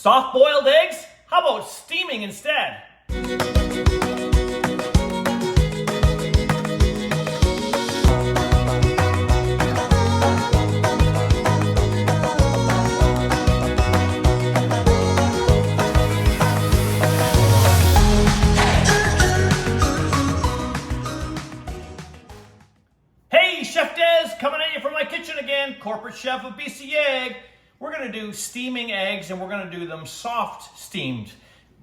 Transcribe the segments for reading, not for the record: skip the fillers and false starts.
Soft boiled eggs? How about steaming instead? Hey, Chef Des, coming at you from my kitchen again, corporate chef of BC Egg. We're gonna do steaming eggs and we're gonna do them soft steamed.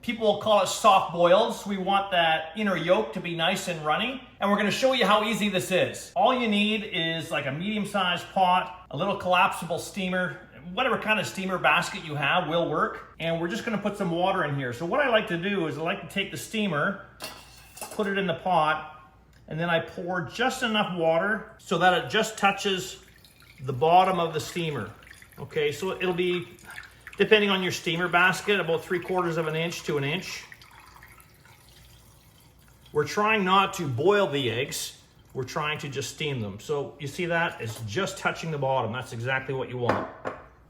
People call it soft boils. We want that inner yolk to be nice and runny. And we're gonna show you how easy this is. All you need is like a medium-sized pot, a little collapsible steamer, whatever kind of steamer basket you have will work. And we're just gonna put some water in here. So what I like to do is I like to take the steamer, put it in the pot, and then I pour just enough water so that it just touches the bottom of the steamer. Okay, so it'll be, depending on your steamer basket, about 3/4 of an inch to an inch. We're trying not to boil the eggs. We're trying to just steam them. So you see that? It's just touching the bottom. That's exactly what you want.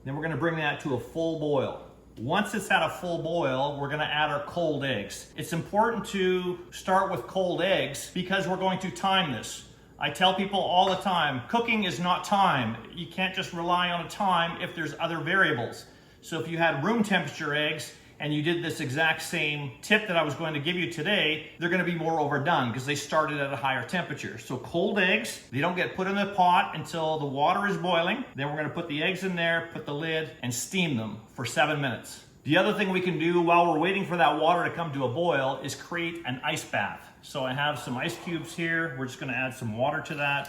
Then we're gonna bring that to a full boil. Once it's at a full boil, we're gonna add our cold eggs. It's important to start with cold eggs because we're going to time this. I tell people all the time, cooking is not time. You can't just rely on a time if there's other variables. So if you had room temperature eggs and you did this exact same tip that I was going to give you today, they're gonna be more overdone because they started at a higher temperature. So cold eggs, they don't get put in the pot until the water is boiling. Then we're gonna put the eggs in there, put the lid, and steam them for 7 minutes. The other thing we can do while we're waiting for that water to come to a boil is create an ice bath. So I have some ice cubes here. We're just gonna add some water to that.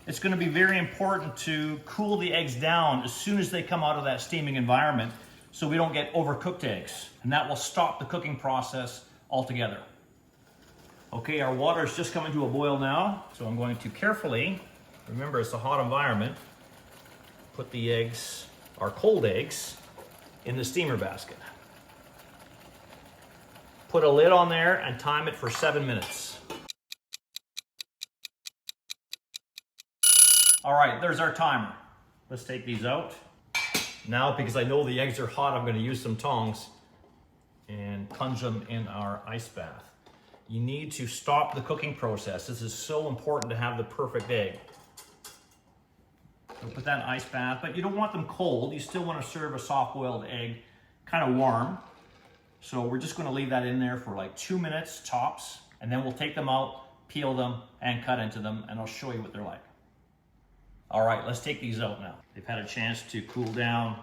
It's gonna be very important to cool the eggs down as soon as they come out of that steaming environment so we don't get overcooked eggs. And that will stop the cooking process altogether. Okay, our water is just coming to a boil now. So I'm going to carefully, remember it's a hot environment, put the eggs, our cold eggs, in the steamer basket. Put a lid on there and time it for 7 minutes. All right, there's our timer. Let's take these out. Now, because I know the eggs are hot, I'm gonna use some tongs and plunge them in our ice bath. You need to stop the cooking process. This is so important to have the perfect egg. So put that in ice bath, but you don't want them cold. You still want to serve a soft-boiled egg kind of warm. So we're just going to leave that in there for like 2 minutes tops, and then we'll take them out, peel them, and cut into them, and I'll show you what they're like. All right, let's take these out now. They've had a chance to cool down,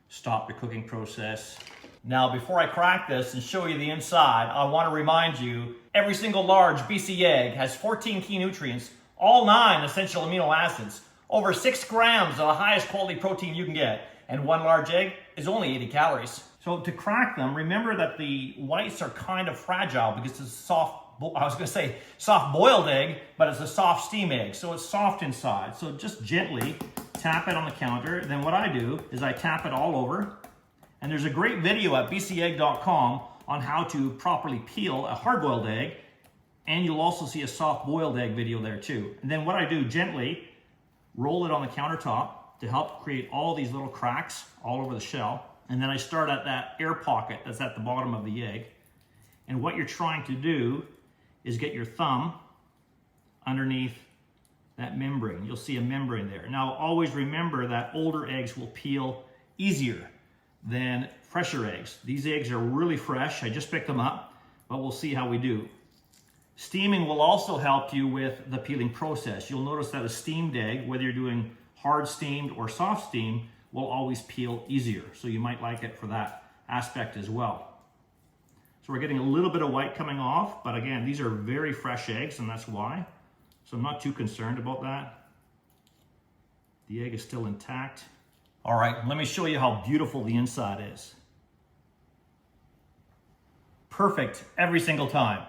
stop the cooking process. Now, before I crack this and show you the inside, I want to remind you, every single large BC egg has 14 key nutrients, all 9 essential amino acids, over 6 grams of the highest quality protein you can get, and 1 large egg is only 80 calories. So to crack them, remember that the whites are kind of fragile because it's a soft boiled egg, but it's a soft steam egg, so it's soft inside. So just gently tap it on the counter. Then what I do is I tap it all over, and there's a great video at bcegg.com on how to properly peel a hard-boiled egg, and you'll also see a soft-boiled egg video there too. And then what I do, gently roll it on the countertop to help create all these little cracks all over the shell. And then I start at that air pocket that's at the bottom of the egg. And what you're trying to do is get your thumb underneath that membrane. You'll see a membrane there. Now, always remember that older eggs will peel easier than fresher eggs. These eggs are really fresh. I just picked them up, but we'll see how we do. Steaming will also help you with the peeling process. You'll notice that a steamed egg, whether you're doing hard steamed or soft steamed, will always peel easier. So you might like it for that aspect as well. So we're getting a little bit of white coming off, but again, these are very fresh eggs, and that's why. So I'm not too concerned about that. The egg is still intact. All right, let me show you how beautiful the inside is. Perfect every single time.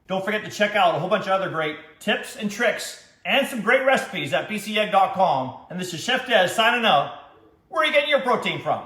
Don't forget to check out a whole bunch of other great tips and tricks and some great recipes at bcegg.com. And this is Chef Des signing out. Where are you getting your protein from?